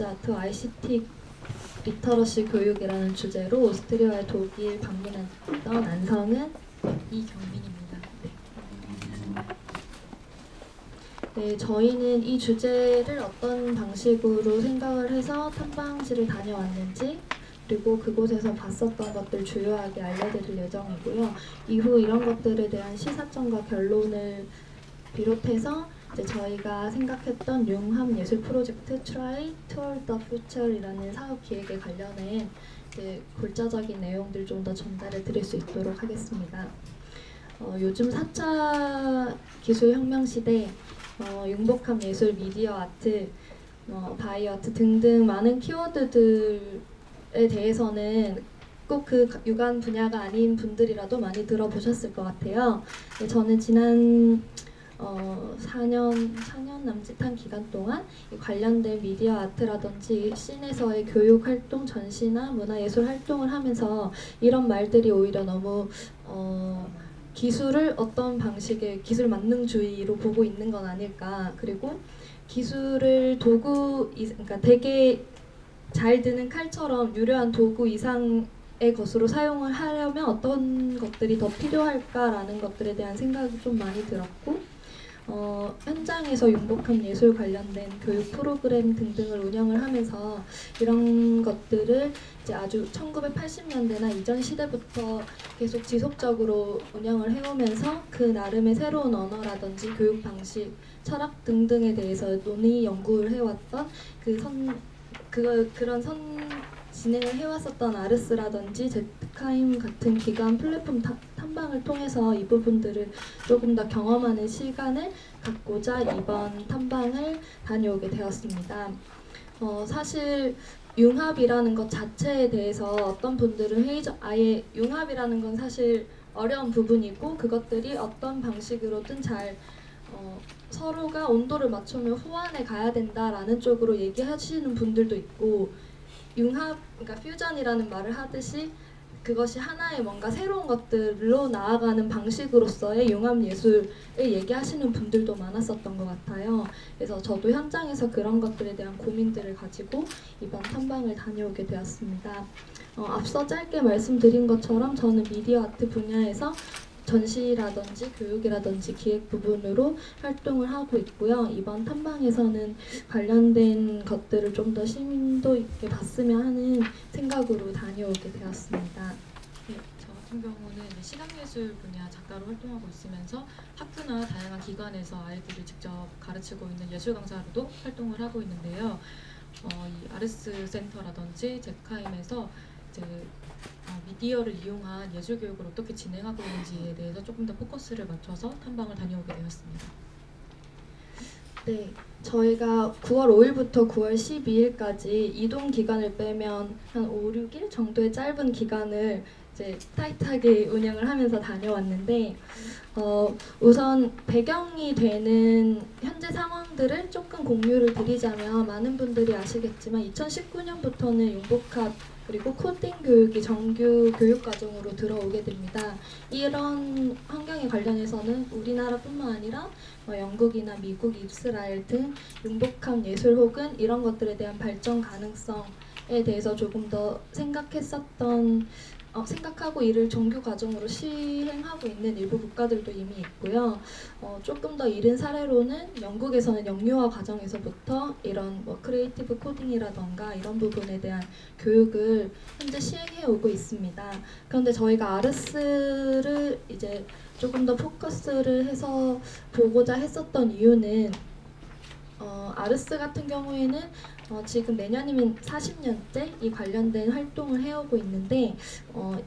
뮤즈 아트 ICT 리터러시 교육이라는 주제로 오스트리아의 독일 방문했던 안성은 이경민입니다. 네, 저희는 이 주제를 어떤 방식으로 생각을 해서 탐방지를 다녀왔는지 그리고 그곳에서 봤었던 것들 주요하게 알려드릴 예정이고요. 이후 이런 것들에 대한 시사점과 결론을 비롯해서 이제 저희가 생각했던 융합 예술 프로젝트 Try Toward the Future이라는 사업 기획에 관련해 이제 골자적인 내용들 좀 더 전달해 드릴 수 있도록 하겠습니다. 요즘 4차 기술혁명 시대 융복합 예술, 미디어 아트, 바이오 아트 등등 많은 키워드들에 대해서는 꼭 그 유관 분야가 아닌 분들이라도 많이 들어보셨을 것 같아요. 저는 지난 4년 남짓한 기간 동안 관련된 미디어 아트라든지 씬에서의 교육 활동, 전시나 문화예술 활동을 하면서 이런 말들이 오히려 너무 기술을 어떤 방식의 기술 만능주의로 보고 있는 건 아닐까. 그리고 기술을 도구, 그러니까 되게 잘 드는 칼처럼 유려한 도구 이상의 것으로 사용을 하려면 어떤 것들이 더 필요할까라는 것들에 대한 생각이 좀 많이 들었고 현장에서 융복합 예술 관련된 교육 프로그램 등등을 운영을 하면서 이런 것들을 이제 아주 1980년대나 이전 시대부터 계속 지속적으로 운영을 해오면서 그 나름의 새로운 언어라든지 교육 방식, 철학 등등에 대해서 논의 연구를 해왔던 그런 진행을 해왔었던 아르스라든지 제트카임 같은 기관 플랫폼 탐방을 통해서 이 부분들을 조금 더 경험하는 시간을 갖고자 이번 탐방을 다녀오게 되었습니다. 사실 융합이라는 것 자체에 대해서 어떤 분들은 아예 융합이라는 건 사실 어려운 부분이고 그것들이 어떤 방식으로든 잘 서로가 온도를 맞추며 호환해 가야 된다라는 쪽으로 얘기하시는 분들도 있고 융합, 그러니까 퓨전이라는 말을 하듯이 그것이 하나의 뭔가 새로운 것들로 나아가는 방식으로서의 융합 예술을 얘기하시는 분들도 많았었던 것 같아요. 그래서 저도 현장에서 그런 것들에 대한 고민들을 가지고 이번 탐방을 다녀오게 되었습니다. 앞서 짧게 말씀드린 것처럼 저는 미디어 아트 분야에서 전시라든지 교육이라든지 기획 부분으로 활동을 하고 있고요. 이번 탐방에서는 관련된 것들을 좀 더 심도 있게 봤으면 하는 생각으로 다녀오게 되었습니다. 네, 저 같은 경우는 시각예술 분야 작가로 활동하고 있으면서 학교나 다양한 기관에서 아이들을 직접 가르치고 있는 예술 강사로도 활동을 하고 있는데요. 이 아르스 센터라든지 제카임에서 이제 미디어를 이용한 예술 교육을 어떻게 진행하고 있는지에 대해서 조금 더 포커스를 맞춰서 탐방을 다녀오게 되었습니다. 네, 저희가 9월 5일부터 9월 12일까지 이동 기간을 빼면 한 5, 6일 정도의 짧은 기간을 이제 타이트하게 운영을 하면서 다녀왔는데 우선 배경이 되는 현재 상황들을 조금 공유를 드리자면 많은 분들이 아시겠지만 2019년부터는 융복합 그리고 코딩 교육이 정규 교육과정으로 들어오게 됩니다. 이런 환경에 관련해서는 우리나라뿐만 아니라 영국이나 미국, 이스라엘 등 융복합 예술 혹은 이런 것들에 대한 발전 가능성에 대해서 조금 더 생각하고 이를 정규 과정으로 시행하고 있는 일부 국가들도 이미 있고요. 조금 더 이른 사례로는 영국에서는 영유아 과정에서부터 이런 크리에이티브 코딩이라던가 이런 부분에 대한 교육을 현재 시행해 오고 있습니다. 그런데 저희가 아르스를 이제 조금 더 포커스를 해서 보고자 했었던 이유는 아르스 같은 경우에는 지금 내년이면 40년째 이 관련된 활동을 해오고 있는데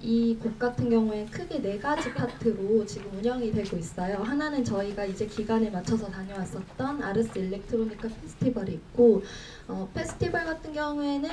이 곡 같은 경우에 크게 4가지 파트로 지금 운영이 되고 있어요. 하나는 저희가 이제 기간에 맞춰서 다녀왔었던 아르스 일렉트로니카 페스티벌이 있고 페스티벌 같은 경우에는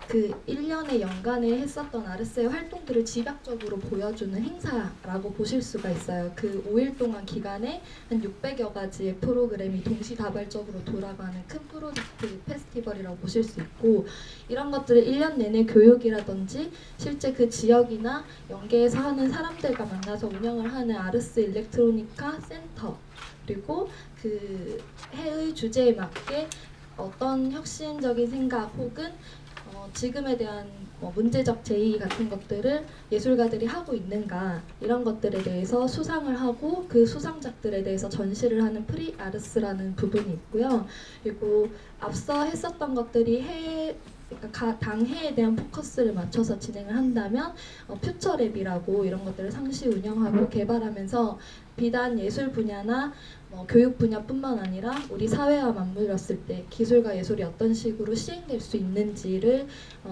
그 1년에 연간에 했었던 아르스의 활동들을 집약적으로 보여주는 행사라고 보실 수가 있어요. 그 5일 동안 기간에 한 600여 가지의 프로그램이 동시다발적으로 돌아가는 큰 프로젝트 페스티벌이라고 보실 수 있고 이런 것들을 1년 내내 교육이라든지 실제 그 지역이나 연계에서 하는 사람들과 만나서 운영을 하는 아르스 일렉트로니카 센터 그리고 그 해의 주제에 맞게 어떤 혁신적인 생각 혹은 지금에 대한 문제적 제의 같은 것들을 예술가들이 하고 있는가 이런 것들에 대해서 수상을 하고 그 수상작들에 대해서 전시를 하는 프리아르스라는 부분이 있고요. 그리고 앞서 했었던 것들이 그러니까 당해에 대한 포커스를 맞춰서 진행을 한다면 퓨처랩이라고 이런 것들을 상시 운영하고 개발하면서 비단 예술 분야나 교육 분야뿐만 아니라 우리 사회와 맞물렸을 때 기술과 예술이 어떤 식으로 시행될 수 있는지를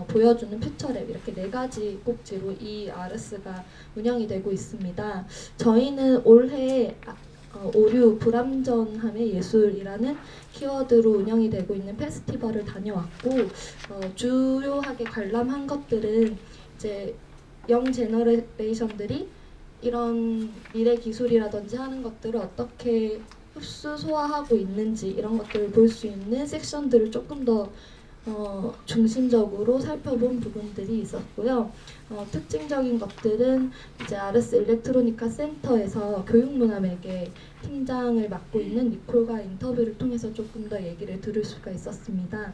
보여주는 퓨처랩 이렇게 4가지 꼭지로 이 아르스가 운영이 되고 있습니다. 저희는 올해 오류 불완전함의 예술이라는 키워드로 운영이 되고 있는 페스티벌을 다녀왔고 주요하게 관람한 것들은 이제 영 제너레이션들이 이런 미래 기술이라든지 하는 것들을 어떻게 흡수 소화하고 있는지 이런 것들을 볼 수 있는 섹션들을 조금 더 중심적으로 살펴본 부분들이 있었고요. 특징적인 것들은 이제 아르스 일렉트로니카 센터에서 교육문화매개 팀장을 맡고 있는 니콜과 인터뷰를 통해서 조금 더 얘기를 들을 수가 있었습니다.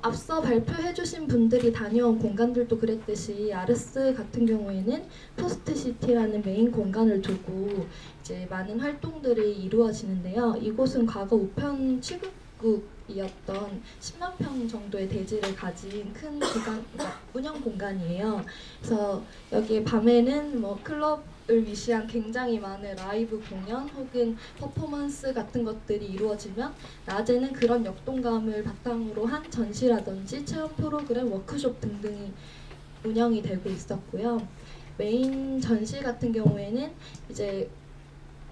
앞서 발표해주신 분들이 다녀온 공간들도 그랬듯이 아르스 같은 경우에는 포스트시티라는 메인 공간을 두고 이제 많은 활동들이 이루어지는데요. 이곳은 과거 우편 취급국이었던 10만 평 정도의 대지를 가진 큰 그러니까 운영 공간이에요. 그래서 여기에 밤에는 클럽을 위시한 굉장히 많은 라이브 공연 혹은 퍼포먼스 같은 것들이 이루어지면 낮에는 그런 역동감을 바탕으로 한 전시라든지 체험 프로그램, 워크숍 등등이 운영이 되고 있었고요. 메인 전시 같은 경우에는 이제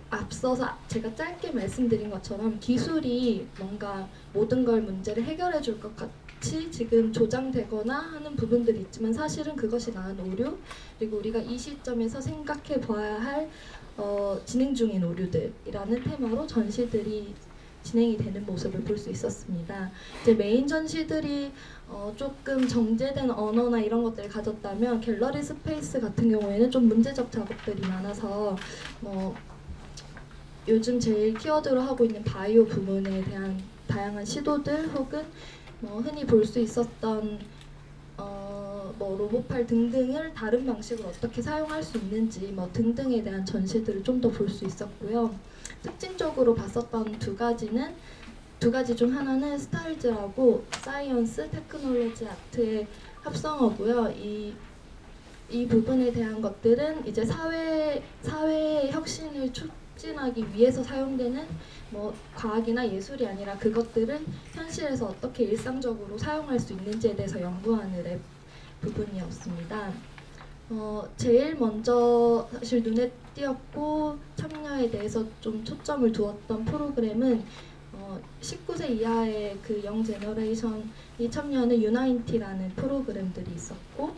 앞서서 제가 짧게 말씀드린 것처럼 기술이 뭔가 모든 걸 문제를 해결해 줄 것 같이 지금 조장되거나 하는 부분들이 있지만 사실은 그것이 낳은 오류 그리고 우리가 이 시점에서 생각해 봐야 할 진행 중인 오류들이라는 테마로 전시들이 진행이 되는 모습을 볼 수 있었습니다. 이제 메인 전시들이 조금 정제된 언어나 이런 것들을 가졌다면 갤러리 스페이스 같은 경우에는 좀 문제적 작업들이 많아서 요즘 제일 키워드로 하고 있는 바이오 부문에 대한 다양한 시도들 혹은 흔히 볼 수 있었던 로봇팔 등등을 다른 방식으로 어떻게 사용할 수 있는지 등등에 대한 전시들을 좀 더 볼 수 있었고요. 특징적으로 봤었던 두 가지 중 하나는 스타일즈라고 사이언스, 테크놀로지, 아트의 합성어고요. 이 부분에 대한 것들은 이제 사회의 혁신을 추진하기 위해서 사용되는 과학이나 예술이 아니라 그것들을 현실에서 어떻게 일상적으로 사용할 수 있는지에 대해서 연구하는 랩 부분이었습니다. 제일 먼저 사실 눈에 띄었고 참여에 대해서 좀 초점을 두었던 프로그램은 19세 이하의 그 영 제너레이션이 참여하는 유나인티라는 프로그램들이 있었고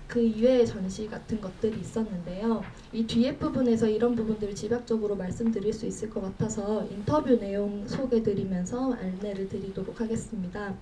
그 이외의 전시 같은 것들이 있었는데요. 이 뒤에 부분에서 이런 부분들을 집약적으로 말씀드릴 수 있을 것 같아서 인터뷰 내용 소개드리면서 안내를 드리도록 하겠습니다.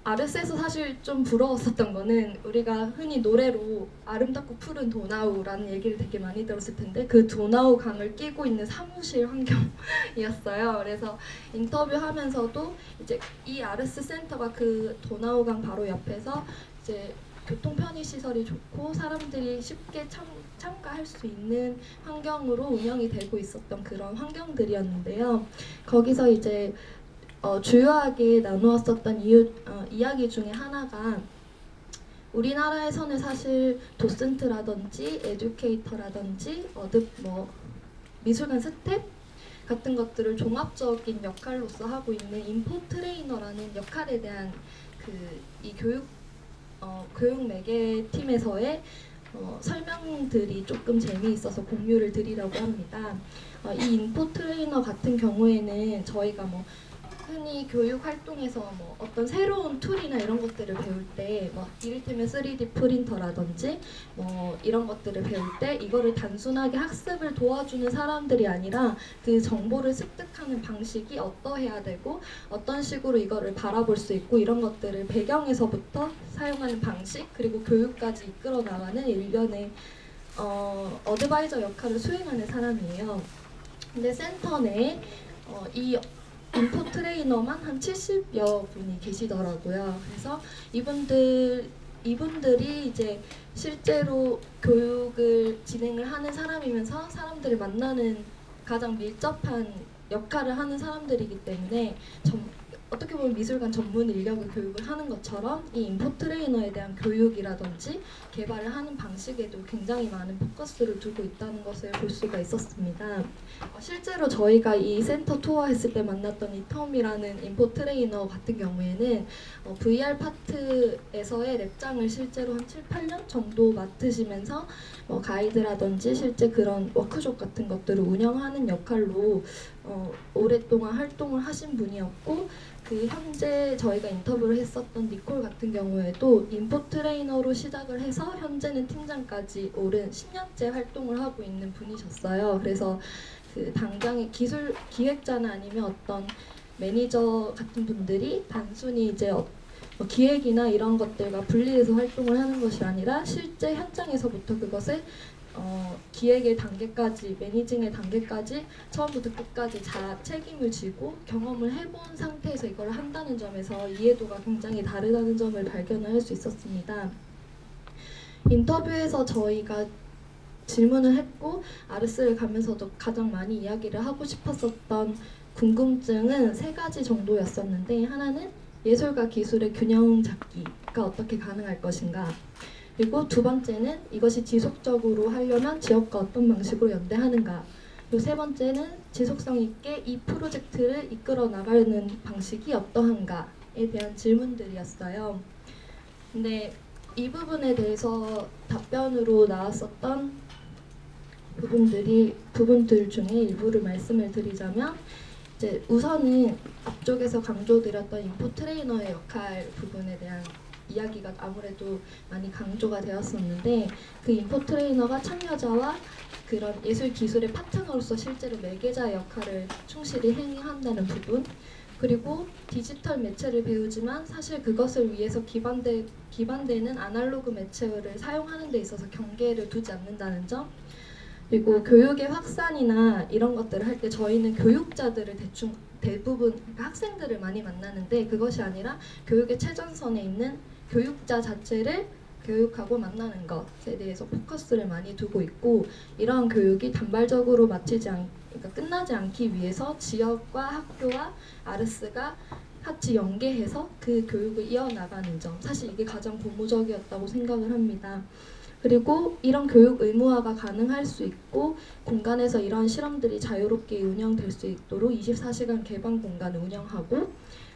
아르스에서 사실 좀 부러웠었던 거는 우리가 흔히 노래로 아름답고 푸른 도나우라는 얘기를 되게 많이 들었을 텐데 그 도나우 강을 끼고 있는 사무실 환경이었어요. 그래서 인터뷰하면서도 이제 이 아르스 센터가 그 도나우 강 바로 옆에서 이제 교통 편의 시설이 좋고 사람들이 쉽게 참가할 수 있는 환경으로 운영이 되고 있었던 그런 환경들이었는데요. 거기서 이제 주요하게 나누었었던 이야기 중에 하나가 우리나라에서는 사실 도슨트라든지 에듀케이터라든지 미술관 스텝 같은 것들을 종합적인 역할로서 하고 있는 인포 트레이너라는 역할에 대한 이 교육 매개 팀에서의 설명들이 조금 재미있어서 공유를 드리려고 합니다. 이 인포 트레이너 같은 경우에는 저희가 흔히 교육 활동에서 어떤 새로운 툴이나 이런 것들을 배울 때 이를테면 3D 프린터라든지 이런 것들을 배울 때 이거를 단순하게 학습을 도와주는 사람들이 아니라 그 정보를 습득하는 방식이 어떠해야 되고 어떤 식으로 이거를 바라볼 수 있고 이런 것들을 배경에서부터 사용하는 방식 그리고 교육까지 이끌어 나가는 일련의 어드바이저 역할을 수행하는 사람이에요. 근데 센터 내에 이 인포 트레이너만 한 70여 분이 계시더라고요. 그래서 이분들이 이제 실제로 교육을 진행을 하는 사람이면서 사람들을 만나는 가장 밀접한 역할을 하는 사람들이기 때문에 어떻게 보면 미술관 전문 인력을 교육을 하는 것처럼 이 인포 트레이너에 대한 교육이라든지 개발을 하는 방식에도 굉장히 많은 포커스를 두고 있다는 것을 볼 수가 있었습니다. 실제로 저희가 이 센터 투어했을 때 만났던 이 텀이라는 인포 트레이너 같은 경우에는 VR 파트에서의 랩장을 실제로 한 7, 8년 정도 맡으시면서 가이드라든지 실제 그런 워크숍 같은 것들을 운영하는 역할로 오랫동안 활동을 하신 분이었고, 그 현재 저희가 인터뷰를 했었던 니콜 같은 경우에도 인포 트레이너로 시작을 해서 현재는 팀장까지 오른 10년째 활동을 하고 있는 분이셨어요. 그래서 그 당장의 기술 기획자나 아니면 어떤 매니저 같은 분들이 단순히 이제 기획이나 이런 것들과 분리해서 활동을 하는 것이 아니라 실제 현장에서부터 그것을 기획의 단계까지, 매니징의 단계까지 처음부터 끝까지 다 책임을 지고 경험을 해본 상태에서 이걸 한다는 점에서 이해도가 굉장히 다르다는 점을 발견을 할 수 있었습니다. 인터뷰에서 저희가 질문을 했고 아르스를 가면서도 가장 많이 이야기를 하고 싶었었던 궁금증은 3가지 정도였었는데, 하나는 예술과 기술의 균형 잡기가 어떻게 가능할 것인가, 그리고 2번째는 이것이 지속적으로 하려면 지역과 어떤 방식으로 연대하는가, 그리고 3번째는 지속성 있게 이 프로젝트를 이끌어 나가는 방식이 어떠한가에 대한 질문들이었어요. 근데 이 부분에 대해서 답변으로 나왔었던 부분들 중에 일부를 말씀을 드리자면, 이제 우선은 앞쪽에서 강조드렸던 인포 트레이너의 역할 부분에 대한 이야기가 아무래도 많이 강조가 되었었는데, 그 인포 트레이너가 참여자와 그런 예술 기술의 파트너로서 실제로 매개자 역할을 충실히 행한다는 부분, 그리고 디지털 매체를 배우지만 사실 그것을 위해서 기반되는 아날로그 매체를 사용하는 데 있어서 경계를 두지 않는다는 점, 그리고 교육의 확산이나 이런 것들을 할 때 저희는 교육자들을 대부분 그러니까 학생들을 많이 만나는데, 그것이 아니라 교육의 최전선에 있는 교육자 자체를 교육하고 만나는 것에 대해서 포커스를 많이 두고 있고, 이러한 교육이 단발적으로 그러니까 끝나지 않기 위해서 지역과 학교와 아르스가 같이 연계해서 그 교육을 이어나가는 점, 사실 이게 가장 고무적이었다고 생각을 합니다. 그리고 이런 교육 의무화가 가능할 수 있고 공간에서 이런 실험들이 자유롭게 운영될 수 있도록 24시간 개방 공간을 운영하고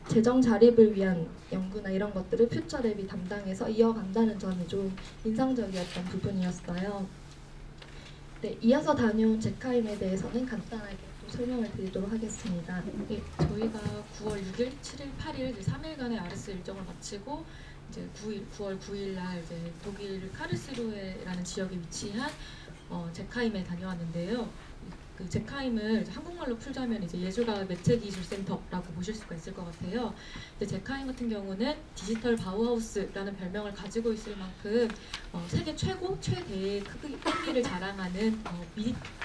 재정 자립을 위한 연구나 이런 것들을 퓨처랩이 담당해서 이어간다는 점이 좀 인상적이었던 부분이었어요. 네, 이어서 다녀온 제카임에 대해서는 간단하게 또 설명을 드리도록 하겠습니다. 네, 저희가 9월 6일, 7일, 8일 3일간의 아르스 일정을 마치고 이제 9월 9일 날 이제 독일 카르스루헤라는 지역에 위치한 제카임에 다녀왔는데요. 그 제카임을 한국말로 풀자면 이제 예술가 매체기술센터라고 보실 수가 있을 것 같아요. 근데 제카임 같은 경우는 디지털 바우하우스라는 별명을 가지고 있을 만큼 세계 최대의 크기를 자랑하는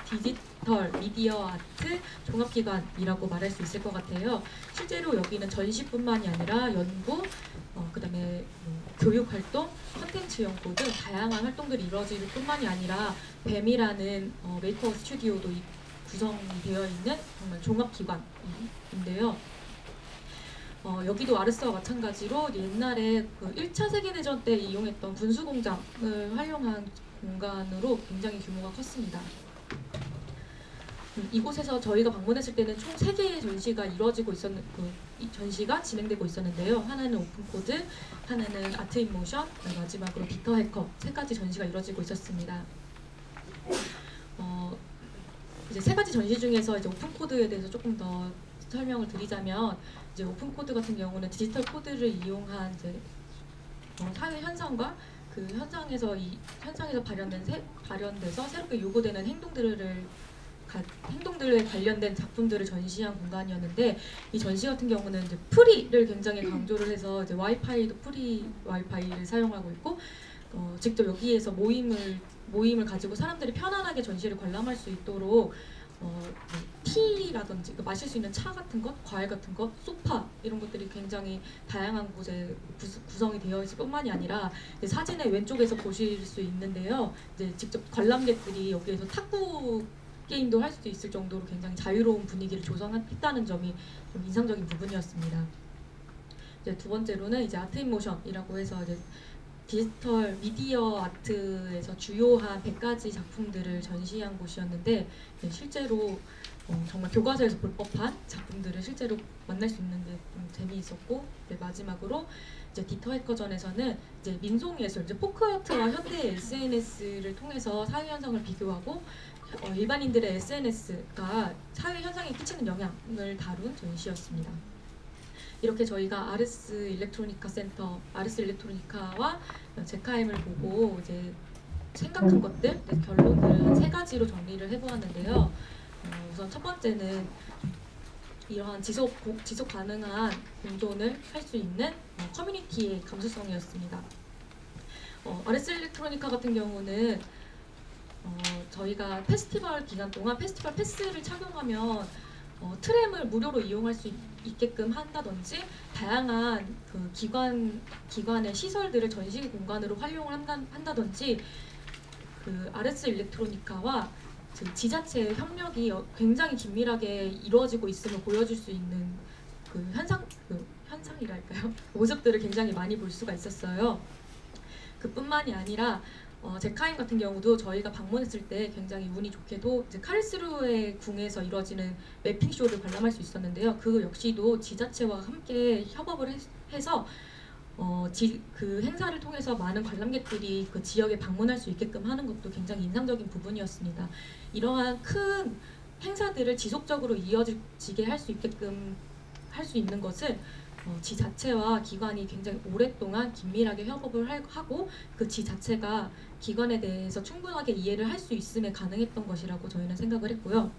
디지털 미디어 아트 종합기관이라고 말할 수 있을 것 같아요. 실제로 여기는 전시뿐만이 아니라 연구, 그다음에 교육활동, 컨텐츠 연구 등 다양한 활동들이 이루어질 뿐만이 아니라 뱀이라는 메이커 스튜디오도 구성이 되어 있는 정말 종합기관인데요. 여기도 아르스와 마찬가지로 옛날에 그 1차 세계대전 때 이용했던 군수공장을 활용한 공간으로 굉장히 규모가 컸습니다. 이곳에서 저희가 방문했을 때는 총 3개의 전시가 전시가 진행되고 있었는데요. 하나는 오픈코드, 하나는 아트 인 모션, 마지막으로 비터 해커 3가지 전시가 이루어지고 있었습니다. 이제 3가지 전시 중에서 이제 오픈코드에 대해서 조금 더 설명을 드리자면, 이제 오픈코드 같은 경우는 디지털 코드를 이용한 이제 사회 현상과 그 현상에서 발현돼서 새롭게 요구되는 행동들에 관련된 작품들을 전시한 공간이었는데, 이 전시 같은 경우는 이제 프리를 굉장히 강조를 해서 이제 와이파이도 프리 와이파이를 사용하고 있고, 직접 여기에서 모임을 가지고 사람들이 편안하게 전시를 관람할 수 있도록 티라든지 마실 수 있는 차 같은 것, 과일 같은 것, 소파 이런 것들이 굉장히 다양한 곳에 구성이 되어 있을 뿐만이 아니라 이제 사진의 왼쪽에서 보실 수 있는데요. 이제 직접 관람객들이 여기에서 탁구 게임도 할 수도 있을 정도로 굉장히 자유로운 분위기를 조성했다는 점이 좀 인상적인 부분이었습니다. 이제 두 번째로는 이제 아트 인 모션이라고 해서 이제 디지털 미디어 아트에서 주요한 100가지 작품들을 전시한 곳이었는데 실제로 정말 교과서에서 볼 법한 작품들을 실제로 만날 수 있는 게 좀 재미있었고, 마지막으로 이제 디터해커전에서는 이제 민속예술, 이제 포크아트와 현대 SNS를 통해서 사회 현상을 비교하고 일반인들의 SNS가 사회 현상에 끼치는 영향을 다룬 전시였습니다. 이렇게 저희가 아르스 일렉트로니카 센터, 아르스 일렉트로니카와 제카임을 보고 이제 생각한 것들, 결론을 한 3가지로 정리를 해보았는데요. 우선 첫 번째는 이러한 지속 가능한 공존을 할 수 있는 커뮤니티의 감수성이었습니다. 아르스 일렉트로니카 같은 경우는 저희가 페스티벌 기간 동안 페스티벌 패스를 착용하면 트램을 무료로 이용할 수 있게끔 한다든지 다양한 그 기관의 시설들을 전시 공간으로 활용을 한다든지 그 아르스 일렉트로니카와 지자체의 협력이 굉장히 긴밀하게 이루어지고 있음을 보여줄 수 있는 그 현상이랄까요? 모습들을 굉장히 많이 볼 수가 있었어요. 그뿐만이 아니라 제카임 같은 경우도 저희가 방문했을 때 굉장히 운이 좋게도 이제 카르스루에 궁에서 이루어지는 매핑 쇼를 관람할 수 있었는데요. 그 역시도 지자체와 함께 협업을 해서 그 행사를 통해서 많은 관람객들이 그 지역에 방문할 수 있게끔 하는 것도 굉장히 인상적인 부분이었습니다. 이러한 큰 행사들을 지속적으로 이어지게 할 수 있게끔 할 수 있는 것은 지자체와 기관이 굉장히 오랫동안 긴밀하게 협업을 하고 그 지자체가 기관에 대해서 충분하게 이해를 할 수 있음에 가능했던 것이라고 저희는 생각을 했고요.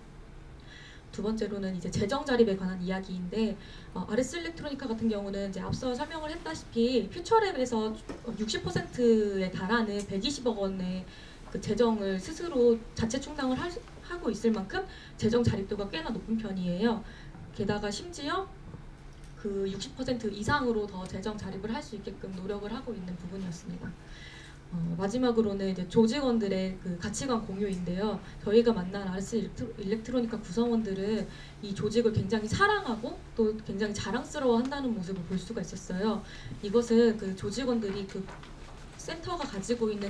두 번째로는 이제 재정 자립에 관한 이야기인데 아르스 일렉트로니카 같은 경우는 이제 앞서 설명을 했다시피 퓨처랩에서 60%에 달하는 120억 원의 그 재정을 스스로 자체 충당을 하고 있을 만큼 재정 자립도가 꽤나 높은 편이에요. 게다가 심지어 그 60% 이상으로 더 재정 자립을 할 수 있게끔 노력을 하고 있는 부분이었습니다. 마지막으로는 이제 조직원들의 그 가치관 공유인데요. 저희가 만난 아르스 일렉트로니카 구성원들은 이 조직을 굉장히 사랑하고 또 굉장히 자랑스러워한다는 모습을 볼 수가 있었어요. 이것은 그 조직원들이 그 센터가 가지고 있는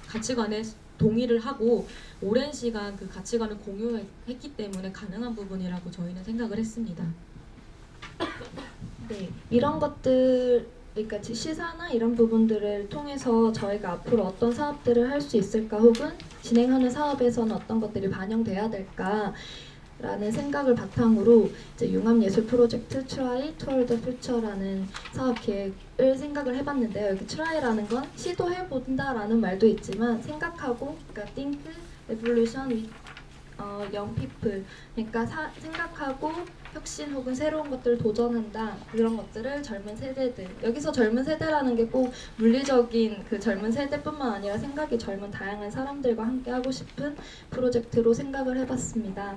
가치관에 동의를 하고 오랜 시간 그 가치관을 공유했기 때문에 가능한 부분이라고 저희는 생각을 했습니다. 네, 이런 것들, 그러니까 시사나 이런 부분들을 통해서 저희가 앞으로 어떤 사업들을 할 수 있을까, 혹은 진행하는 사업에서는 어떤 것들이 반영돼야 될까라는 생각을 바탕으로 이제 융합예술 프로젝트 Try Toward the Future라는 사업 계획을 생각을 해봤는데요. 여기 Try라는 건 시도해본다라는 말도 있지만 생각하고, 그러니까 Think Evolution with Young People, 그러니까 생각하고 혁신 혹은 새로운 것들을 도전한다, 그런 것들을 젊은 세대들, 여기서 젊은 세대라는 게 꼭 물리적인 그 젊은 세대뿐만 아니라 생각이 젊은 다양한 사람들과 함께 하고 싶은 프로젝트로 생각을 해봤습니다.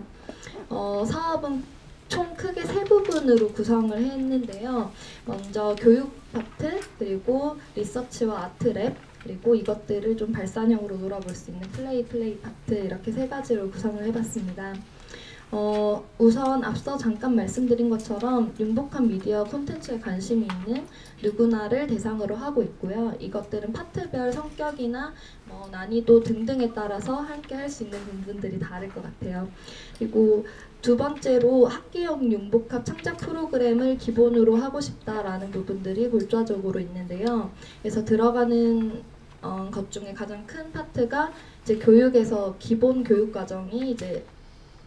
사업은 총 크게 3부분으로 구성을 했는데요. 먼저 교육 파트, 그리고 리서치와 아트랩, 그리고 이것들을 좀 발산형으로 놀아볼 수 있는 플레이 파트, 이렇게 3가지로 구성을 해봤습니다. 우선 앞서 잠깐 말씀드린 것처럼 융복한 미디어 콘텐츠에 관심이 있는 누구나를 대상으로 하고 있고요. 이것들은 파트별 성격이나 난이도 등등에 따라서 함께 할 수 있는 부분들이 다를 것 같아요. 그리고 두 번째로 학기형 융복합 창작 프로그램을 기본으로 하고 싶다라는 부분들이 골자적으로 있는데요. 그래서 들어가는 것 중에 가장 큰 파트가 이제 교육에서 기본 교육 과정이 이제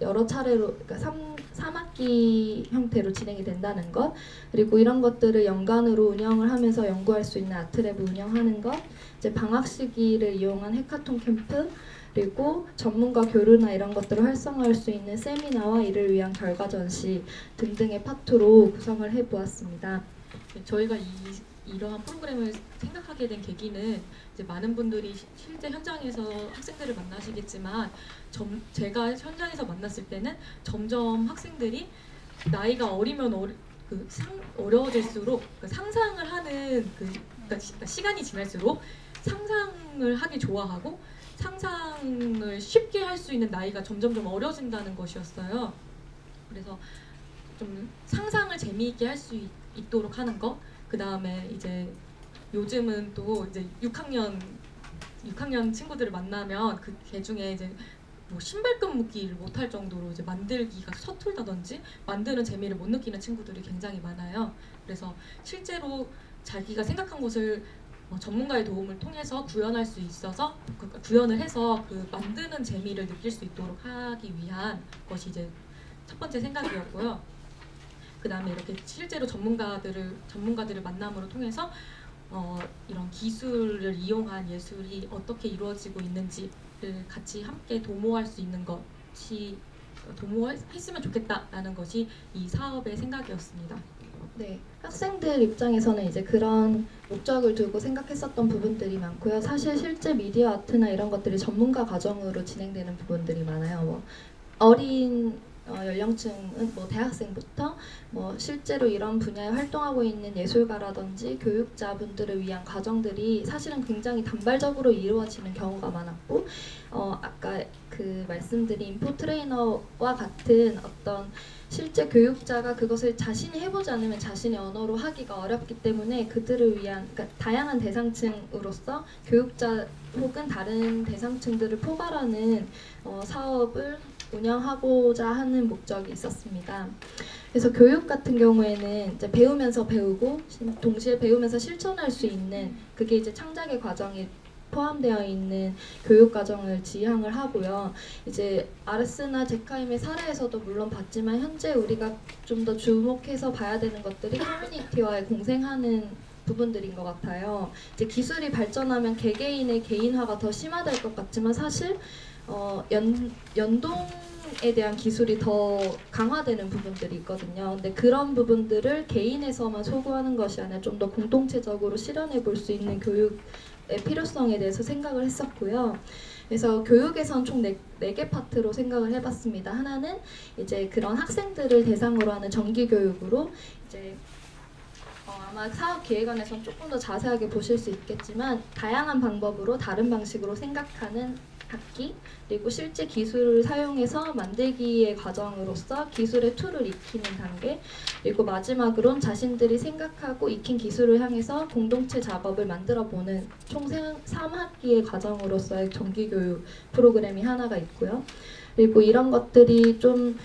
여러 차례로, 그러니까 3학기 형태로 진행이 된다는 것, 그리고 이런 것들을 연간으로 운영을 하면서 연구할 수 있는 아트랩을 운영하는 것, 이제 방학 시기를 이용한 해카톤 캠프, 그리고 전문가 교류나 이런 것들을 활성화할 수 있는 세미나와 이를 위한 결과 전시 등등의 파트로 구성을 해보았습니다. 저희가 이러한 프로그램을 생각하게 된 계기는 이제 많은 분들이 실제 현장에서 학생들을 만나시겠지만 제가 현장에서 만났을 때는 점점 학생들이 나이가 어리면 어려워질수록 상상을 하는 그러니까 시간이 지날수록 상상을 하기 좋아하고 상상을 쉽게 할 수 있는 나이가 점점점 어려진다는 것이었어요. 그래서 좀 상상을 재미있게 할 수 있도록 하는 것. 그 다음에 이제 요즘은 또 이제 6학년 친구들을 만나면 걔 중에 이제 뭐 신발끈 묶기를 못할 정도로 이제 만들기가 서툴다든지 만드는 재미를 못 느끼는 친구들이 굉장히 많아요. 그래서 실제로 자기가 생각한 것을 전문가의 도움을 통해서 구현할 수 있어서 구현을 해서 그 만드는 재미를 느낄 수 있도록 하기 위한 것이 이제 첫 번째 생각이었고요. 그 다음에 이렇게 실제로 전문가들을 만남으로 통해서 이런 기술을 이용한 예술이 어떻게 이루어지고 있는지를 같이 함께 도모할 수 있는 것이 도모했으면 좋겠다라는 것이 이 사업의 생각이었습니다. 네, 학생들 입장에서는 이제 그런 목적을 두고 생각했었던 부분들이 많고요. 사실 실제 미디어 아트나 이런 것들이 전문가 과정으로 진행되는 부분들이 많아요. 뭐 어린 연령층은 뭐 대학생부터 뭐 실제로 이런 분야에 활동하고 있는 예술가라든지 교육자분들을 위한 과정들이 사실은 굉장히 단발적으로 이루어지는 경우가 많았고 아까 그 말씀드린 인포 트레이너와 같은 어떤 실제 교육자가 그것을 자신이 해보지 않으면 자신의 언어로 하기가 어렵기 때문에 그들을 위한 그러니까 다양한 대상층으로서 교육자 혹은 다른 대상층들을 포괄하는 사업을 운영하고자 하는 목적이 있었습니다. 그래서 교육 같은 경우에는 이제 배우면서 배우고 동시에 배우면서 실천할 수 있는 그게 이제 창작의 과정이 포함되어 있는 교육 과정을 지향을 하고요. 이제 아르스나 제카임의 사례에서도 물론 봤지만 현재 우리가 좀 더 주목해서 봐야 되는 것들이 커뮤니티와의 공생하는 부분들인 것 같아요. 이제 기술이 발전하면 개개인의 개인화가 더 심화될 것 같지만 사실 연동에 대한 기술이 더 강화되는 부분들이 있거든요. 근데 그런 부분들을 개인에서만 소구하는 것이 아니라 좀 더 공동체적으로 실현해 볼 수 있는 교육의 필요성에 대해서 생각을 했었고요. 그래서 교육에선 총 4개 파트로 생각을 해봤습니다. 하나는 이제 그런 학생들을 대상으로 하는 정기 교육으로 이제 아마 사업 기획안에선 조금 더 자세하게 보실 수 있겠지만 다양한 방법으로 다른 방식으로 생각하는 학기, 그리고 실제 기술을 사용해서 만들기의 과정으로서 기술의 툴을 익히는 단계, 그리고 마지막으론 자신들이 생각하고 익힌 기술을 향해서 공동체 작업을 만들어보는 총 3학기의 과정으로서의 정기교육 프로그램이 하나가 있고요. 그리고 이런 것들이 좀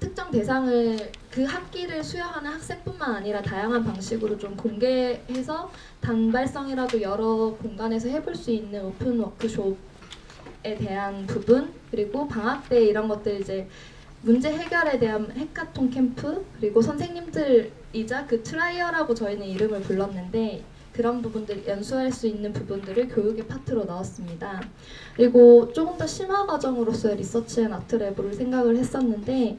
특정 대상을 그 학기를 수여하는 학생뿐만 아니라 다양한 방식으로 좀 공개해서 단발성이라도 여러 공간에서 해볼 수 있는 오픈 워크숍에 대한 부분, 그리고 방학 때 이런 것들 이제 문제 해결에 대한 해카톤 캠프, 그리고 선생님들이자 그 트라이어라고 저희는 이름을 불렀는데 그런 부분들 연수할 수 있는 부분들을 교육의 파트로 넣었습니다. 그리고 조금 더 심화 과정으로서의 리서치 앤 아트랩을 생각을 했었는데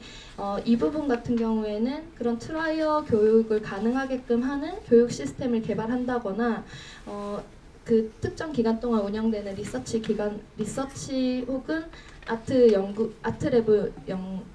이 부분 같은 경우에는 그런 트라이어 교육을 가능하게끔 하는 교육 시스템을 개발한다거나 그 특정 기간 동안 운영되는 리서치 혹은 아트랩을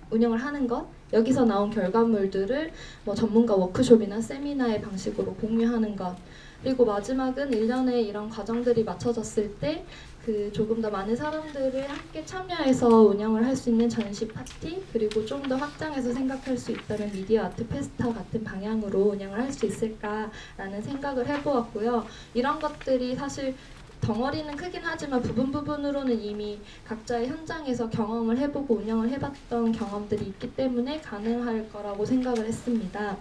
운영을 하는 것, 여기서 나온 결과물들을 뭐 전문가 워크숍이나 세미나의 방식으로 공유하는 것, 그리고 마지막은 1년에 이런 과정들이 맞춰졌을 때 그 조금 더 많은 사람들을 함께 참여해서 운영을 할 수 있는 전시 파티, 그리고 좀 더 확장해서 생각할 수 있다면 미디어 아트 페스타 같은 방향으로 운영을 할 수 있을까라는 생각을 해보았고요. 이런 것들이 사실 덩어리는 크긴 하지만 부분으로는 이미 각자의 현장에서 경험을 해보고 운영을 해봤던 경험들이 있기 때문에 가능할 거라고 생각을 했습니다.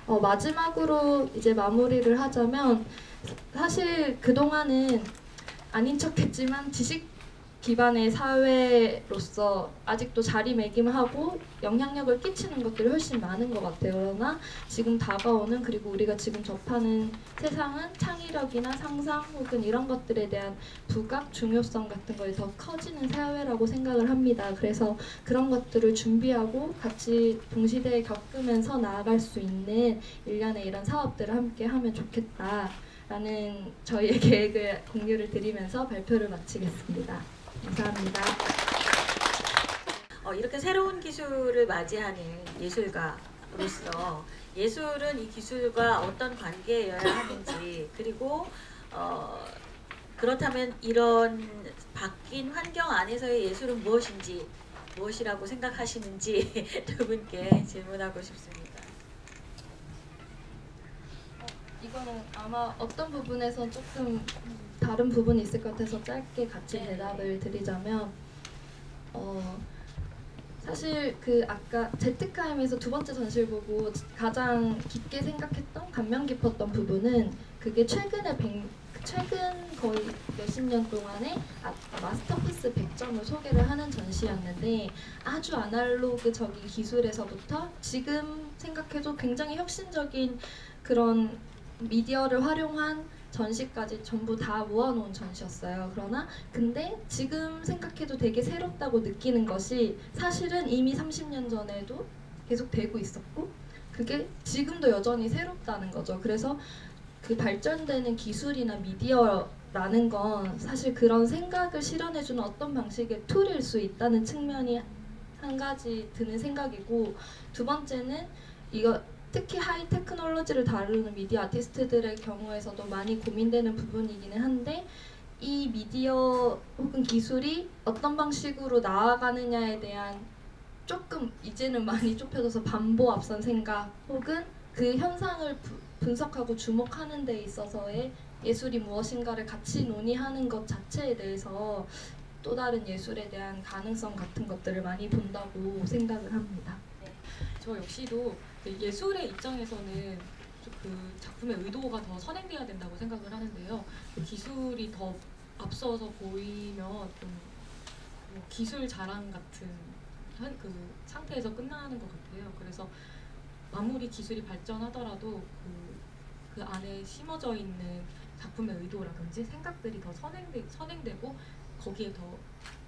마지막으로 이제 마무리를 하자면 사실 그동안은 아닌 척했지만 지식 기반의 사회로서 아직도 자리매김하고 영향력을 끼치는 것들이 훨씬 많은 것 같아요. 그러나 지금 다가오는 그리고 우리가 지금 접하는 세상은 창의력이나 상상 혹은 이런 것들에 대한 부각, 중요성 같은 거에 더 커지는 사회라고 생각을 합니다. 그래서 그런 것들을 준비하고 같이 동시대에 겪으면서 나아갈 수 있는 일련의 이런 사업들을 함께 하면 좋겠다라는 저희의 계획을 공유를 드리면서 발표를 마치겠습니다. 감사합니다. 이렇게 새로운 기술을 맞이하는 예술가로서 예술은 이 기술과 어떤 관계여야 하는지, 그리고 그렇다면 이런 바뀐 환경 안에서의 예술은 무엇인지, 무엇이라고 생각하시는지 두 분께 질문하고 싶습니다. 이거는 아마 어떤 부분에서 조금 다른 부분이 있을 것 같아서 짧게 같이 대답을 드리자면 사실 그 아까 제트카임에서 두 번째 전시를 보고 가장 깊게 생각했던 감명 깊었던 부분은 그게 최근 거의 몇십 년 동안의 마스터피스 100점을 소개를 하는 전시였는데 아주 아날로그적인 기술에서부터 지금 생각해도 굉장히 혁신적인 그런 미디어를 활용한 전시까지 전부 다 모아놓은 전시였어요. 그러나 근데 지금 생각해도 되게 새롭다고 느끼는 것이 사실은 이미 30년 전에도 계속 되고 있었고 그게 지금도 여전히 새롭다는 거죠. 그래서 그 발전되는 기술이나 미디어라는 건 사실 그런 생각을 실현해주는 어떤 방식의 툴일 수 있다는 측면이 한 가지 드는 생각이고, 두 번째는 이거 특히 하이 테크놀로지를 다루는 미디어 아티스트들의 경우에서도 많이 고민되는 부분이기는 한데, 이 미디어 혹은 기술이 어떤 방식으로 나아가느냐에 대한 조금 이제는 많이 좁혀져서 반보 앞선 생각 혹은 그 현상을 분석하고 주목하는 데 있어서의 예술이 무엇인가를 같이 논의하는 것 자체에 대해서 또 다른 예술에 대한 가능성 같은 것들을 많이 본다고 생각을 합니다. 저 역시도 예술의 입장에서는 그 작품의 의도가 더 선행돼야 된다고 생각을 하는데요. 그 기술이 더 앞서서 보이면 좀 기술 자랑 같은 그 상태에서 끝나는 것 같아요. 그래서 아무리 기술이 발전하더라도 그 안에 심어져 있는 작품의 의도라든지 생각들이 더 선행되고 거기에 더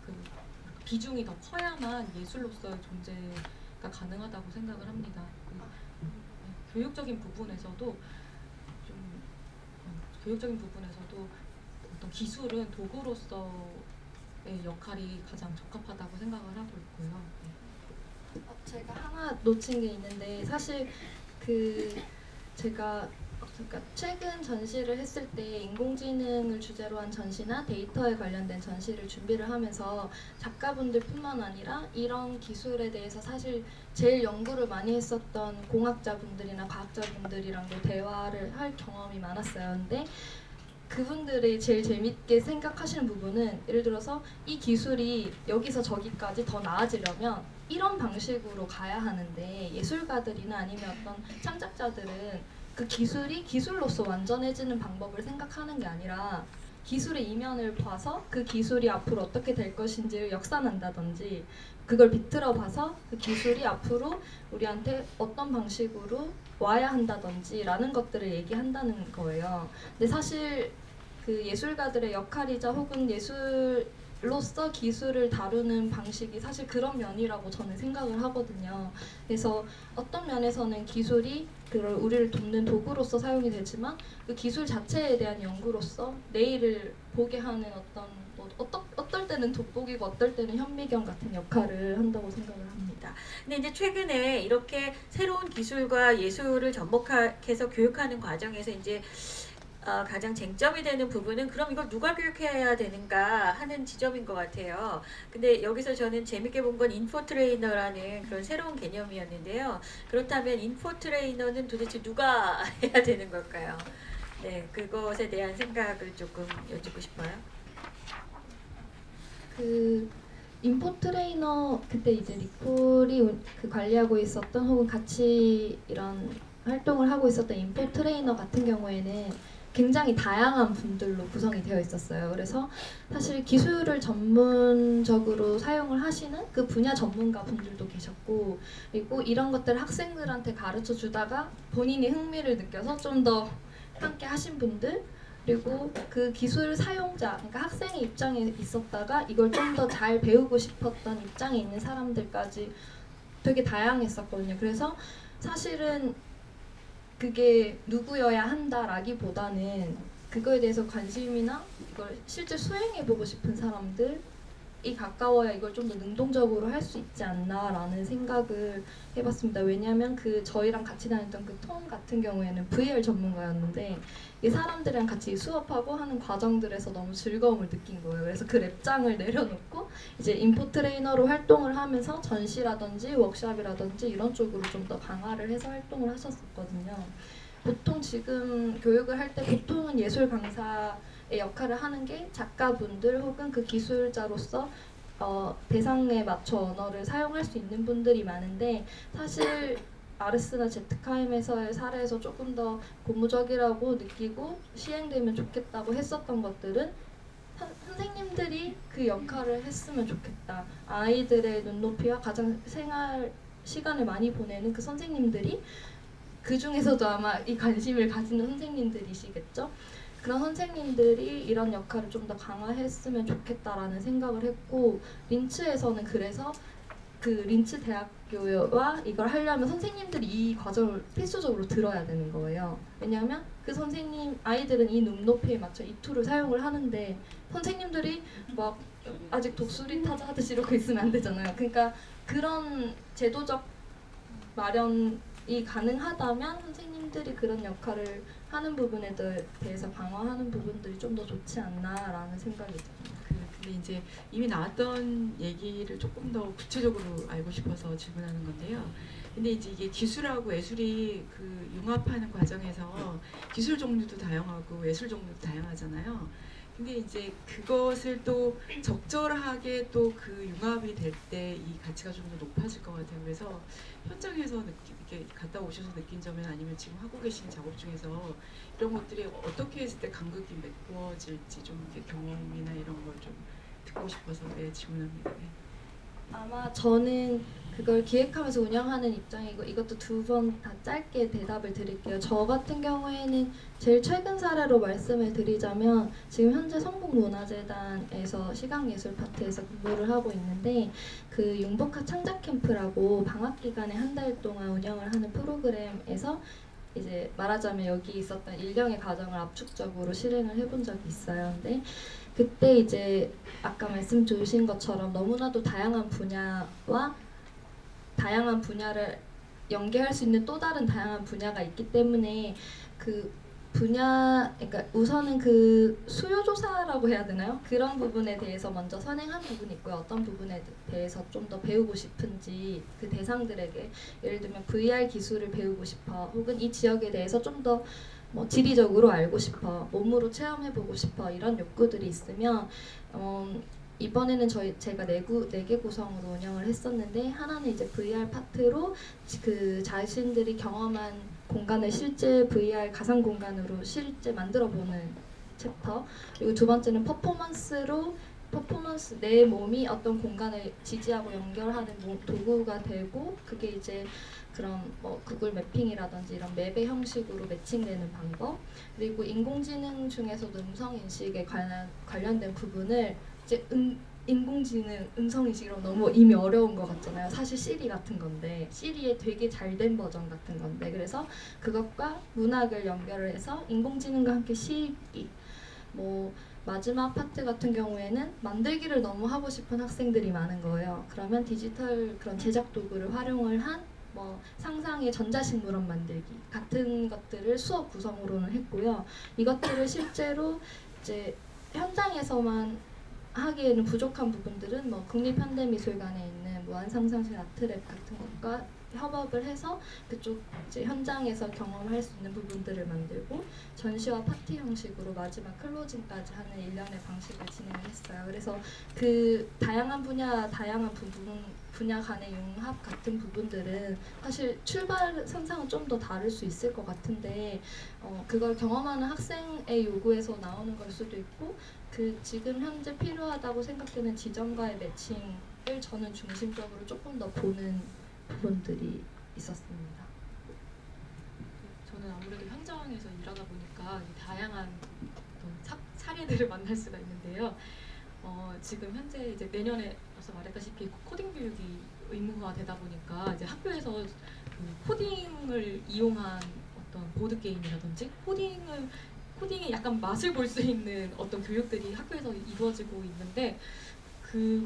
그 비중이 더 커야만 예술로서의 존재가 가능하다고 생각을 합니다. 교육적인 부분에서도 어떤 기술은 도구로서의 역할이 가장 적합하다고 생각을 하고 있고요. 제가 하나 놓친 게 있는데 사실 제가 그러니까 최근 전시를 했을 때 인공지능을 주제로 한 전시나 데이터에 관련된 전시를 준비를 하면서 작가분들뿐만 아니라 이런 기술에 대해서 사실 제일 연구를 많이 했었던 공학자분들이나 과학자분들이랑도 대화를 할 경험이 많았어요. 근데 그분들이 제일 재밌게 생각하시는 부분은 예를 들어서 이 기술이 여기서 저기까지 더 나아지려면 이런 방식으로 가야 하는데 예술가들이나 아니면 어떤 창작자들은 그 기술이 기술로서 완전해지는 방법을 생각하는 게 아니라 기술의 이면을 봐서 그 기술이 앞으로 어떻게 될 것인지를 역산한다든지 그걸 비틀어 봐서 그 기술이 앞으로 우리한테 어떤 방식으로 와야 한다든지 라는 것들을 얘기한다는 거예요. 근데 사실 그 예술가들의 역할이자 혹은 예술로서 기술을 다루는 방식이 사실 그런 면이라고 저는 생각을 하거든요. 그래서 어떤 면에서는 기술이 우리를 돕는 도구로서 사용이 되지만 그 기술 자체에 대한 연구로서 내일을 보게 하는 어떨 때는 돋보기고 어떨 때는 현미경 같은 역할을 한다고 생각을 합니다. 근데 이제 최근에 이렇게 새로운 기술과 예술을 접목해서 교육하는 과정에서 이제 가장 쟁점이 되는 부분은 그럼 이걸 누가 교육해야 되는가 하는 지점인 것 같아요. 근데 여기서 저는 재밌게 본 건 인포트레이너라는 그런 새로운 개념이었는데요. 그렇다면 인포트레이너는 도대체 누가 해야 되는 걸까요? 네, 그것에 대한 생각을 조금 여쭙고 싶어요. 인포트레이너 그때 이제 리콜이 관리하고 있었던 혹은 같이 이런 활동을 하고 있었던 인포트레이너 같은 경우에는 굉장히 다양한 분들로 구성이 되어 있었어요. 그래서 사실 기술을 전문적으로 사용을 하시는 그 분야 전문가 분들도 계셨고, 그리고 이런 것들을 학생들한테 가르쳐 주다가 본인이 흥미를 느껴서 좀 더 함께 하신 분들, 그리고 그 기술 사용자, 그러니까 학생의 입장에 있었다가 이걸 좀 더 잘 배우고 싶었던 입장에 있는 사람들까지 되게 다양했었거든요. 그래서 사실은 그게 누구여야 한다라기보다는 그거에 대해서 관심이나 이걸 실제 수행해보고 싶은 사람들이 가까워야 이걸 좀 더 능동적으로 할 수 있지 않나라는 생각을 해봤습니다. 왜냐하면 그 저희랑 같이 다녔던 그 톰 같은 경우에는 VR 전문가였는데 이 사람들이랑 같이 수업하고 하는 과정들에서 너무 즐거움을 느낀 거예요. 그래서 그 랩장을 내려놓고 이제 인포 트레이너로 활동을 하면서 전시라든지 워크숍이라든지 이런 쪽으로 좀 더 강화를 해서 활동을 하셨었거든요. 보통 지금 교육을 할 때 보통은 예술 강사의 역할을 하는 게 작가분들 혹은 그 기술자로서 대상에 맞춰 언어를 사용할 수 있는 분들이 많은데, 사실 아르스나 제트카임에서의 사례에서 조금 더 고무적이라고 느끼고 시행되면 좋겠다고 했었던 것들은 선생님들이 그 역할을 했으면 좋겠다. 아이들의 눈높이와 가장 생활 시간을 많이 보내는 그 선생님들이, 그 중에서도 아마 이 관심을 가지는 선생님들이시겠죠. 그런 선생님들이 이런 역할을 좀 더 강화했으면 좋겠다라는 생각을 했고, 린츠에서는 그래서 그 린츠 대학교와 이걸 하려면 선생님들이 이 과정을 필수적으로 들어야 되는 거예요. 왜냐하면 그 선생님 아이들은 이 눈높이에 맞춰 이 툴을 사용을 하는데 선생님들이 막 아직 독수리 타자 하듯이 이러고 있으면 안 되잖아요. 그러니까 그런 제도적 마련이 가능하다면 선생님들이 그런 역할을 하는 부분에 대해서 강화하는 부분들이 좀 더 좋지 않나라는 생각이 듭니다. 근데 이제 이미 나왔던 얘기를 조금 더 구체적으로 알고 싶어서 질문하는 건데요. 근데 이제 이게 기술하고 예술이 그 융합하는 과정에서 기술 종류도 다양하고 예술 종류도 다양하잖아요. 근데 이제 그것을 또 적절하게 또 그 융합이 될 때 이 가치가 좀 더 높아질 것 같아요. 그래서 현장에서 이렇게 갔다 오셔서 느낀 점이나 아니면 지금 하고 계신 작업 중에서 이런 것들이 어떻게 했을 때 간극이 메꿔질지 좀 이렇게 경험이나 이런 걸 좀 듣고 싶어서 질문합니다. 네. 아마 저는 그걸 기획하면서 운영하는 입장이고, 이것도 두 번 다 짧게 대답을 드릴게요. 저 같은 경우에는 제일 최근 사례로 말씀을 드리자면 지금 현재 성북문화재단에서 시각예술 파트에서 근무를 하고 있는데, 그 융복합 창작 캠프라고 방학 기간에 한 달 동안 운영을 하는 프로그램에서 이제 말하자면 여기 있었던 일령의 과정을 압축적으로 실행을 해본 적이 있어요. 근데 그때 이제 아까 말씀 주신 것처럼 너무나도 다양한 분야와 다양한 분야를 연계할 수 있는 또 다른 다양한 분야가 있기 때문에 그 분야, 그러니까 우선은 그 수요 조사라고 해야 되나요? 그런 부분에 대해서 먼저 선행한 부분이 있고요. 어떤 부분에 대해서 좀 더 배우고 싶은지 그 대상들에게, 예를 들면 VR 기술을 배우고 싶어, 혹은 이 지역에 대해서 좀 더 지리적으로 알고 싶어, 몸으로 체험해보고 싶어, 이런 욕구들이 있으면 이번에는 제가 네 개 구성으로 운영을 했었는데, 하나는 이제 VR 파트로 그 자신들이 경험한 공간을 실제 VR 가상 공간으로 실제 만들어보는 챕터, 그리고 두 번째는 퍼포먼스 내 몸이 어떤 공간을 지지하고 연결하는 도구가 되고, 그게 이제 그런 구글 매핑이라든지 이런 맵의 형식으로 매칭되는 방법, 그리고 인공지능 중에서도 음성인식에 관련된 부분을 이제 인공지능 음성인식이라고 너무 이미 어려운 것 같잖아요. 사실 시리 같은 건데, 시리의 되게 잘된 버전 같은 건데, 그래서 그것과 문학을 연결을 해서 인공지능과 함께 시기, 마지막 파트 같은 경우에는 만들기를 너무 하고 싶은 학생들이 많은 거예요. 그러면 디지털 그런 제작 도구를 활용을 한 상상의 전자식물원 만들기 같은 것들을 수업 구성으로는 했고요. 이것들을 실제로 이제 현장에서만 하기에는 부족한 부분들은 국립현대미술관에 있는 무한상상실 아트랩 같은 것과 협업을 해서 그쪽 이제 현장에서 경험할 수 있는 부분들을 만들고 전시와 파티 형식으로 마지막 클로징까지 하는 일련의 방식을 진행을 했어요. 그래서 그 다양한 다양한 분야 간의 융합 같은 부분들은 사실 출발 선상은 좀 더 다를 수 있을 것 같은데 그걸 경험하는 학생의 요구에서 나오는 걸 수도 있고 그 지금 현재 필요하다고 생각되는 지점과의 매칭을 저는 중심적으로 조금 더 보는 부분들이 있었습니다. 저는 아무래도 현장에서 일하다 보니까 다양한 어떤 사례들을 만날 수가 있는데요. 지금 현재 이제 내년에 앞서 말했다시피 코딩 교육이 의무화되다 보니까 이제 학교에서 그 코딩을 이용한 어떤 보드 게임이라든지 코딩의 약간 맛을 볼 수 있는 어떤 교육들이 학교에서 이루어지고 있는데 그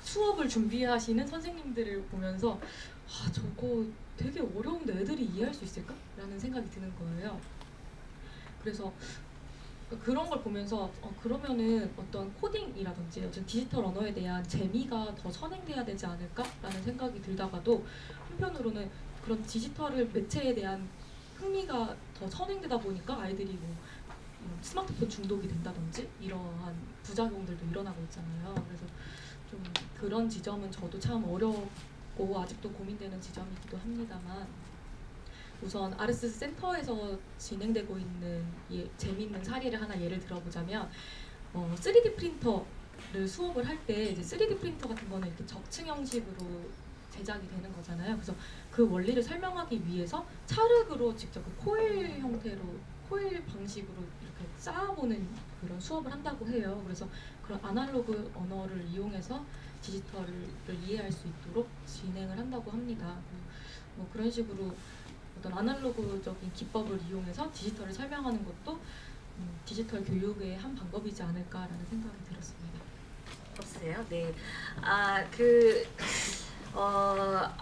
수업을 준비하시는 선생님들을 보면서 저거 되게 어려운데 애들이 이해할 수 있을까? 라는 생각이 드는 거예요. 그래서 그런 걸 보면서 그러면은 어떤 코딩이라든지 어떤 디지털 언어에 대한 재미가 더 선행돼야 되지 않을까라는 생각이 들다가도 한편으로는 그런 디지털 매체에 대한 흥미가 더 선행되다 보니까 아이들이 뭐 스마트폰 중독이 된다든지 이러한 부작용들도 일어나고 있잖아요. 그래서 좀 그런 지점은 저도 참 어렵고 아직도 고민되는 지점이기도 합니다만 우선 아르스 센터에서 진행되고 있는 재미있는 사례를 하나 예를 들어보자면 3D 프린터를 수업을 할 때 이제 3D 프린터 같은 거는 이렇게 적층 형식으로 제작이 되는 거잖아요. 그래서 그 원리를 설명하기 위해서 찰흙으로 직접 그 코일 형태로 코일 방식으로 이렇게 쌓아보는 그런 수업을 한다고 해요. 그래서 그런 아날로그 언어를 이용해서 디지털을 이해할 수 있도록 진행을 한다고 합니다. 뭐 그런 식으로 어떤 아날로그적인 기법을 이용해서 디지털을 설명하는 것도 디지털 교육의 한 방법이지 않을까라는 생각이 들었습니다. 없으세요? 네.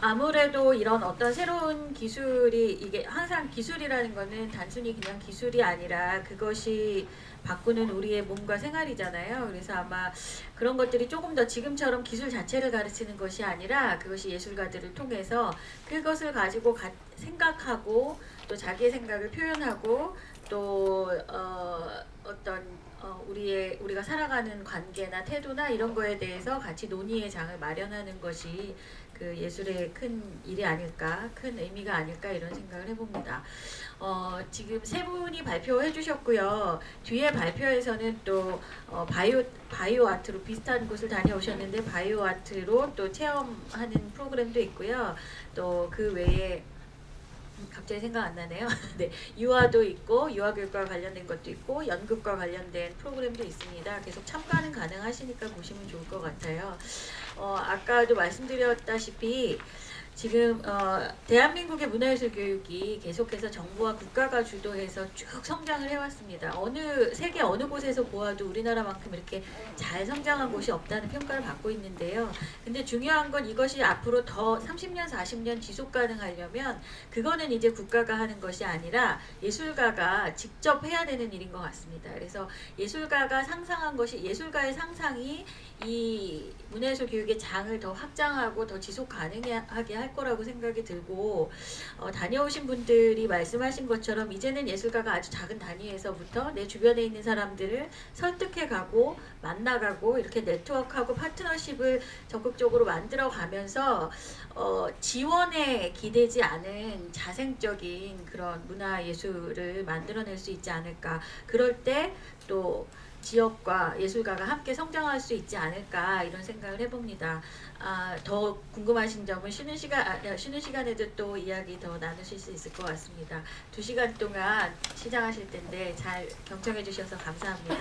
아무래도 이런 어떤 새로운 기술이 이게 항상 기술이라는 거는 단순히 그냥 기술이 아니라 그것이 바꾸는 우리의 몸과 생활이잖아요. 그래서 아마 그런 것들이 조금 더 지금처럼 기술 자체를 가르치는 것이 아니라 그것이 예술가들을 통해서 그것을 가지고 생각하고 또 자기의 생각을 표현하고 또 우리가 살아가는 관계나 태도나 이런 거에 대해서 같이 논의의 장을 마련하는 것이 그 예술의 큰 일이 아닐까, 큰 의미가 아닐까 이런 생각을 해봅니다. 지금 세 분이 발표해 주셨고요. 뒤에 발표에서는 또 바이오 아트로 비슷한 곳을 다녀오셨는데 바이오 아트로 또 체험하는 프로그램도 있고요. 또 그 외에 갑자기 생각 안 나네요. 네, 유아도 있고 유아교육과 관련된 것도 있고 연극과 관련된 프로그램도 있습니다. 계속 참가는 가능하시니까 보시면 좋을 것 같아요. 아까도 말씀드렸다시피 지금 대한민국의 문화예술 교육이 계속해서 정부와 국가가 주도해서 쭉 성장을 해왔습니다. 세계 어느 곳에서 보아도 우리나라만큼 이렇게 잘 성장한 곳이 없다는 평가를 받고 있는데요. 근데 중요한 건 이것이 앞으로 더 30년, 40년 지속 가능하려면 그거는 이제 국가가 하는 것이 아니라 예술가가 직접 해야 되는 일인 것 같습니다. 그래서 예술가가 상상한 것이 예술가의 상상이 이 문화예술 교육의 장을 더 확장하고 더 지속 가능하게 할 거라고 생각이 들고 다녀오신 분들이 말씀하신 것처럼 이제는 예술가가 아주 작은 단위에서부터 내 주변에 있는 사람들을 설득해가고 만나가고 이렇게 네트워크하고 파트너십을 적극적으로 만들어가면서 지원에 기대지 않은 자생적인 그런 문화예술을 만들어낼 수 있지 않을까. 그럴 때 또 지역과 예술가가 함께 성장할 수 있지 않을까 이런 생각을 해봅니다. 더 궁금하신 점은 쉬는 시간에도 또 이야기 더 나누실 수 있을 것 같습니다. 2시간 동안 시작하실 텐데 잘 경청해 주셔서 감사합니다.